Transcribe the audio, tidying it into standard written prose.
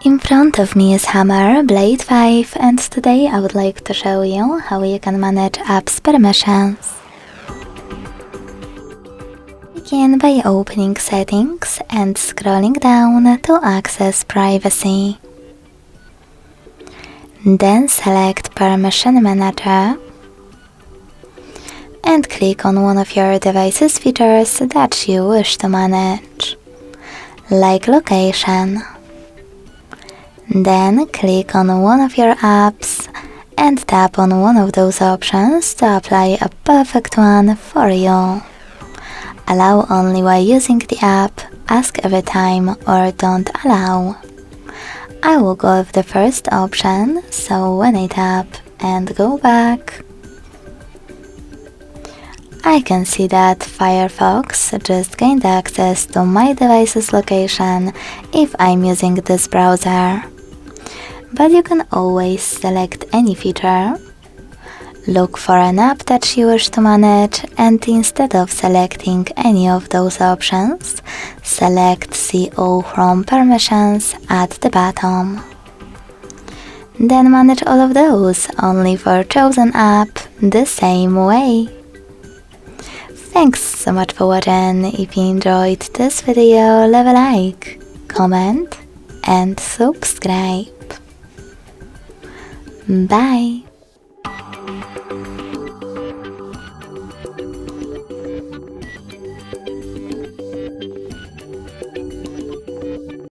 In front of me is Hammer Blade 5, and today I would like to show you how you can manage apps permissions. Begin by opening Settings and scrolling down to access Privacy. Then select Permission Manager and click on one of your device's features that you wish to manage, like Location. Then click on one of your apps and tap on one of those options to apply a perfect one for you. Allow only while using the app, ask every time, or don't allow. I will go with the first option, so when I tap and go back, I can see that Firefox just gained access to my device's location if I'm using this browser. But you can always select any feature, look for an app that you wish to manage, and instead of selecting any of those options, select See All from Permissions at the bottom. Then manage all of those only for chosen app the same way. Thanks so much for watching. If you enjoyed this video, leave a like, comment and subscribe. Bye!